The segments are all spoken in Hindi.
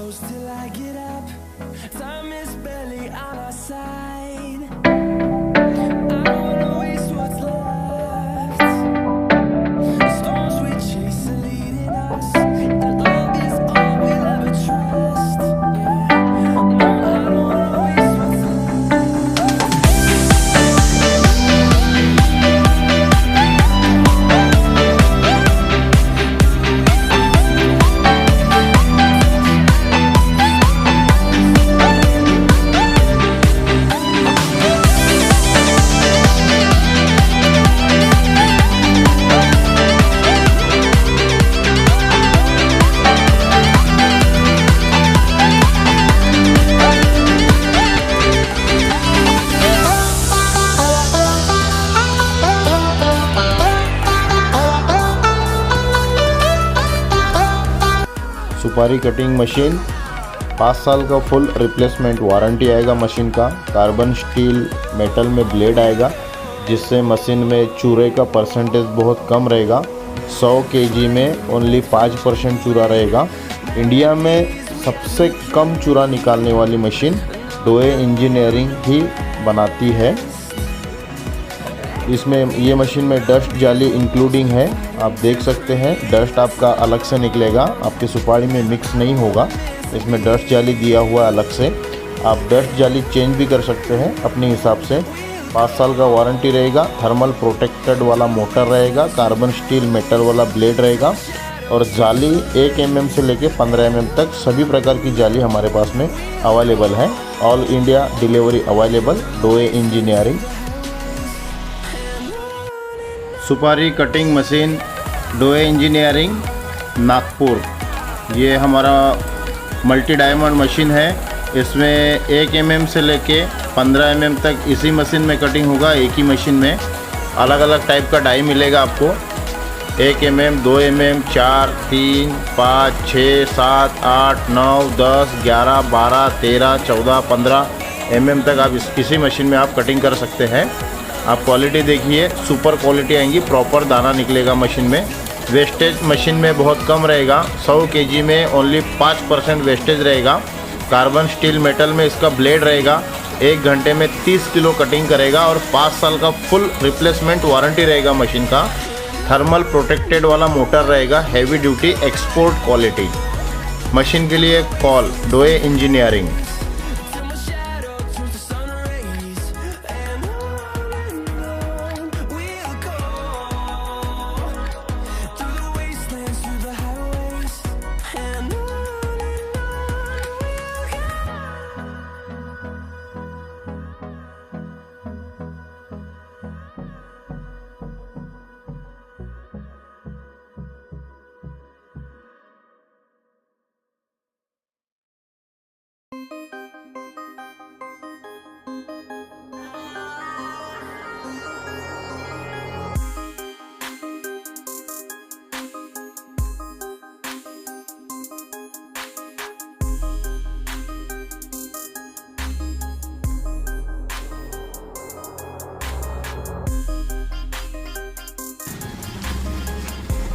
close till I get up. Time is barely on our side. I don't wanna waste what's left. The storms we chase are leading us, and love is all we'll ever trust. Yeah. No, I don't wanna waste what's left. सुपारी कटिंग मशीन 5 साल का फुल रिप्लेसमेंट वारंटी आएगा मशीन का। कार्बन स्टील मेटल में ब्लेड आएगा, जिससे मशीन में चूरे का परसेंटेज बहुत कम रहेगा। 100 kg में ओनली 5% चूरा रहेगा। इंडिया में सबसे कम चूरा निकालने वाली मशीन डोए इंजीनियरिंग ही बनाती है। इसमें ये मशीन में डस्ट जाली इंक्लूडिंग है, आप देख सकते हैं। डस्ट आपका अलग से निकलेगा, आपकी सुपारी में मिक्स नहीं होगा। इसमें डस्ट जाली दिया हुआ है अलग से। आप डस्ट जाली चेंज भी कर सकते हैं अपने हिसाब से। 5 साल का वारंटी रहेगा। थर्मल प्रोटेक्टेड वाला मोटर रहेगा, कार्बन स्टील मेटल वाला ब्लेड रहेगा, और जाली 1 mm से लेके 15 mm तक सभी प्रकार की जाली हमारे पास में अवेलेबल है। All India delivery available. डोए इंजीनियरिंग। सुपारी कटिंग मशीन डोए इंजीनियरिंग नागपुर। ये हमारा मल्टी डायमंड मशीन है। इसमें 1 mm से लेके 15 mm तक इसी मशीन में कटिंग होगा। एक ही मशीन में अलग अलग टाइप का डाई मिलेगा आपको। 1 mm, 2 mm, 4, 3, 5, 6, 7, 8, 9, 10, 11, 12, 13, 14, 15 mm तक आप इसी मशीन में आप कटिंग कर सकते हैं। आप क्वालिटी देखिए, सुपर क्वालिटी आएंगी। प्रॉपर दाना निकलेगा मशीन में। वेस्टेज मशीन में बहुत कम रहेगा। 100 kg में ओनली 5% वेस्टेज रहेगा। कार्बन स्टील मेटल में इसका ब्लेड रहेगा। 1 घंटे में 30 किलो कटिंग करेगा, और 5 साल का फुल रिप्लेसमेंट वारंटी रहेगा मशीन का। थर्मल प्रोटेक्टेड वाला मोटर रहेगा। Heavy duty export quality. Machine के लिए कॉल डोए इंजीनियरिंग।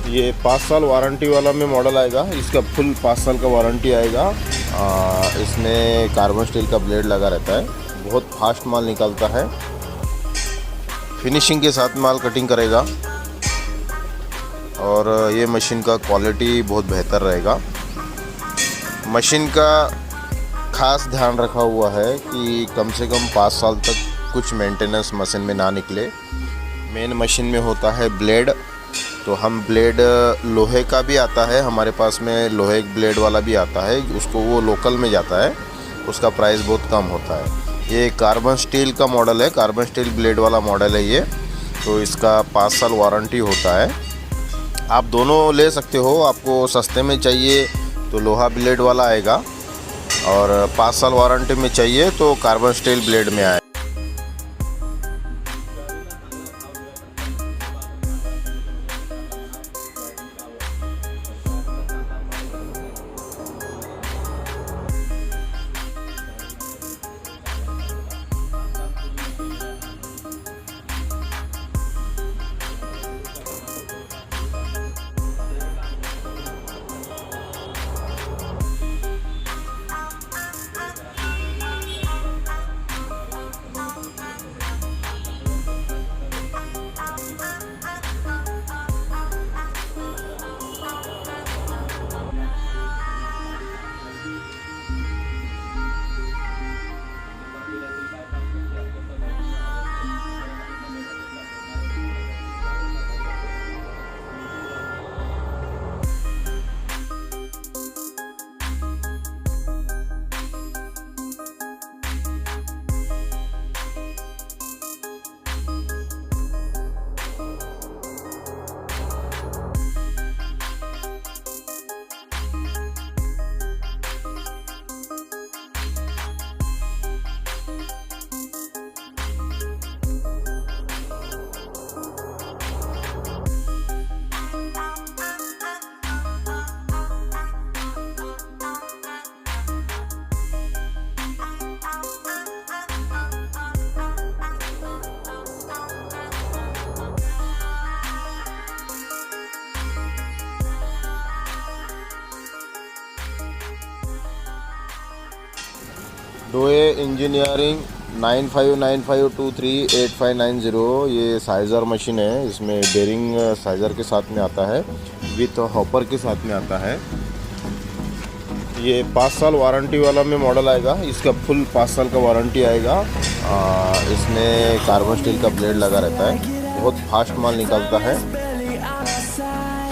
ये 5 साल वारंटी वाला में मॉडल आएगा। इसका फुल 5 साल का वारंटी आएगा। इसमें कार्बन स्टील का ब्लेड लगा रहता है। बहुत फास्ट माल निकलता है। फिनिशिंग के साथ माल कटिंग करेगा, और ये मशीन का क्वालिटी बहुत बेहतर रहेगा। मशीन का खास ध्यान रखा हुआ है कि कम से कम 5 साल तक कुछ मेंटेनेंस मशीन में ना निकले। मेन मशीन में होता है ब्लेड, तो हम ब्लेड लोहे का भी आता है हमारे पास में, लोहे ब्लेड वाला भी आता है। उसको वो लोकल में जाता है, उसका प्राइस बहुत कम होता है। ये कार्बन स्टील का मॉडल है, कार्बन स्टील ब्लेड वाला मॉडल है ये। तो इसका 5 साल वारंटी होता है। आप दोनों ले सकते हो। आपको सस्ते में चाहिए तो लोहा ब्लेड वाला आएगा, और 5 साल वारंटी में चाहिए तो कार्बन स्टील ब्लेड में आएगा। डोए इंजीनियरिंग 9595238590 ये साइज़र मशीन है। इसमें बेरिंग साइज़र के साथ में आता है, विथ हॉपर के साथ में आता है। ये 5 साल वारंटी वाला में मॉडल आएगा। इसका फुल 5 साल का वारंटी आएगा। इसमें कार्बन स्टील का ब्लेड लगा रहता है। बहुत फास्ट माल निकलता है।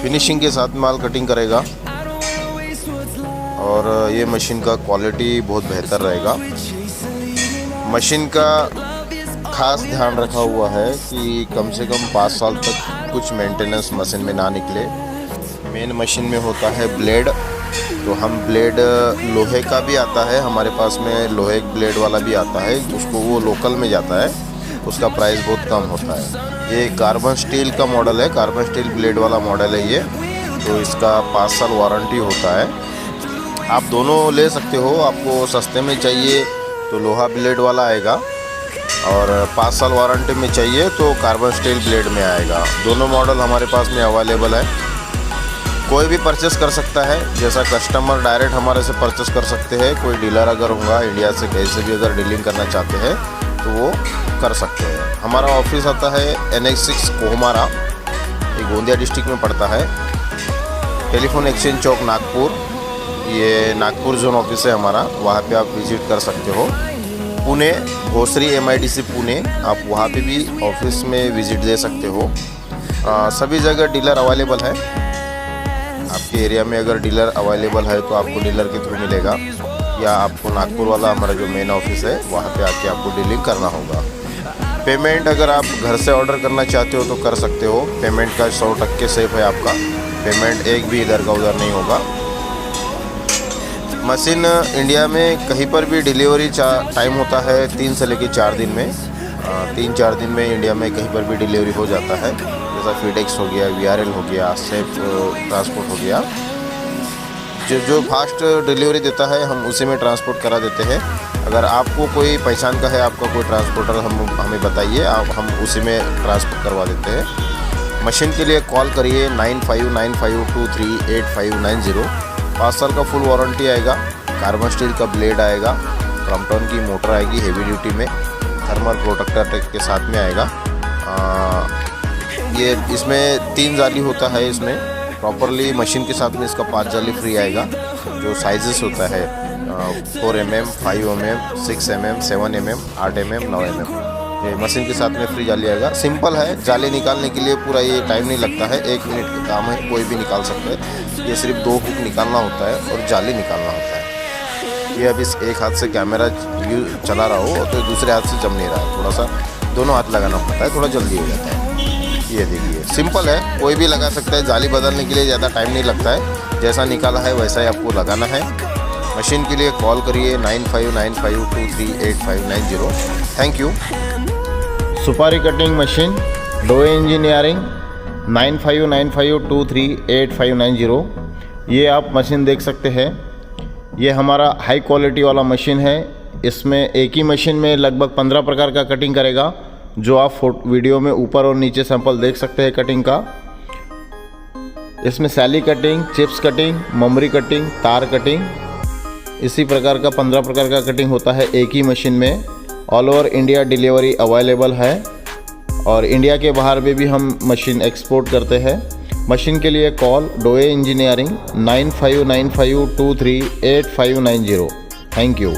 फिनिशिंग के साथ माल कटिंग करेगा और ये मशीन का क्वालिटी बहुत बेहतर रहेगा। मशीन का खास ध्यान रखा हुआ है कि कम से कम 5 साल तक कुछ मेंटेनेंस मशीन में ना निकले। मेन मशीन में होता है ब्लेड, तो हम ब्लेड लोहे का भी आता है हमारे पास में, लोहे ब्लेड वाला भी आता है, उसको वो लोकल में जाता है, उसका प्राइस बहुत कम होता है। ये कार्बन स्टील का मॉडल है, कार्बन स्टील ब्लेड वाला मॉडल है ये, तो इसका 5 साल वारंटी होता है। आप दोनों ले सकते हो। आपको सस्ते में चाहिए तो लोहा ब्लेड वाला आएगा, और 5 साल वारंटी में चाहिए तो कार्बन स्टील ब्लेड में आएगा। दोनों मॉडल हमारे पास में अवेलेबल है। कोई भी परचेस कर सकता है, जैसा कस्टमर डायरेक्ट हमारे से परचेस कर सकते हैं। कोई डीलर अगर होगा इंडिया से कैसे भी अगर डीलिंग करना चाहते हैं तो वो कर सकते हैं। हमारा ऑफिस आता है NH6 कोहमारा, ये गोंदिया डिस्ट्रिक्ट में पड़ता है। टेलीफोन एक्सचेंज चौक नागपुर, ये नागपुर जोन ऑफिस है हमारा, वहाँ पे आप विजिट कर सकते हो। पुणे भोसरी MIDC पुणे, आप वहाँ पे भी ऑफिस में विजिट दे सकते हो। सभी जगह डीलर अवेलेबल है। आपके एरिया में अगर डीलर अवेलेबल है तो आपको डीलर के थ्रू मिलेगा, या आपको नागपुर वाला हमारा जो मेन ऑफिस है वहाँ पे आके आपको डीलिंग करना होगा। पेमेंट अगर आप घर से ऑर्डर करना चाहते हो तो कर सकते हो। पेमेंट का 100% सेफ है आपका। पेमेंट एक भी इधर का उधर नहीं होगा। मशीन इंडिया में कहीं पर भी डिलीवरी टाइम होता है 3 से लेकर 4 दिन में। 3-4 दिन में इंडिया में कहीं पर भी डिलीवरी हो जाता है। जैसा फीडेक्स हो गया, VRL हो गया, सेफ ट्रांसपोर्ट हो गया। जो फास्ट डिलीवरी देता है हम उसी में ट्रांसपोर्ट करा देते हैं। अगर आपको कोई पहचान का है, आपका कोई ट्रांसपोर्टर हमें बताइए, हम उसी में ट्रांसपोर्ट करवा देते हैं। मशीन के लिए कॉल करिए 9595238590। 5 साल का फुल वारंटी आएगा। कार्बन स्टील का ब्लेड आएगा, क्रॉम्पटन की मोटर आएगी हेवी ड्यूटी में, थर्मल प्रोटेक्टर के साथ में आएगा। ये इसमें 3 जाली होता है। इसमें प्रॉपरली मशीन के साथ में इसका 5 जाली फ्री आएगा। जो साइजेस होता है 4 mm, 5 mm, 6 mm, 7 mm, 8 mm, 9 mm, ये मशीन के साथ में फ्री जाली आएगा। सिंपल है, जाली निकालने के लिए पूरा ये टाइम नहीं लगता है, 1 मिनट का काम है, कोई भी निकाल सकता है। ये सिर्फ 2 हुक निकालना होता है और जाली निकालना होता है। ये अभी एक हाथ से कैमरा चला रहा हो तो दूसरे हाथ से जम नहीं रहा है, थोड़ा सा दोनों हाथ लगाना पड़ता है, थोड़ा जल्दी हो जाता है। ये देखिए सिंपल है, कोई भी लगा सकता है। जाली बदलने के लिए ज़्यादा टाइम नहीं लगता है, जैसा निकाला है वैसा ही आपको लगाना है। मशीन के लिए कॉल करिए 9595238590। Thank you. सुपारी कटिंग मशीन डोए इंजीनियरिंग 9595238590, ये आप मशीन देख सकते हैं। ये हमारा हाई क्वालिटी वाला मशीन है। इसमें एक ही मशीन में लगभग 15 प्रकार का कटिंग करेगा, जो आप वीडियो में ऊपर और नीचे सैंपल देख सकते हैं कटिंग का। इसमें सैली कटिंग, चिप्स कटिंग, ममरी कटिंग, तार कटिंग, इसी प्रकार का 15 प्रकार का कटिंग होता है एक ही मशीन में। All over India delivery available है, और इंडिया के बाहर में भी हम मशीन एक्सपोर्ट करते हैं। मशीन के लिए कॉल डोए इंजीनियरिंग 9595238590। Thank you.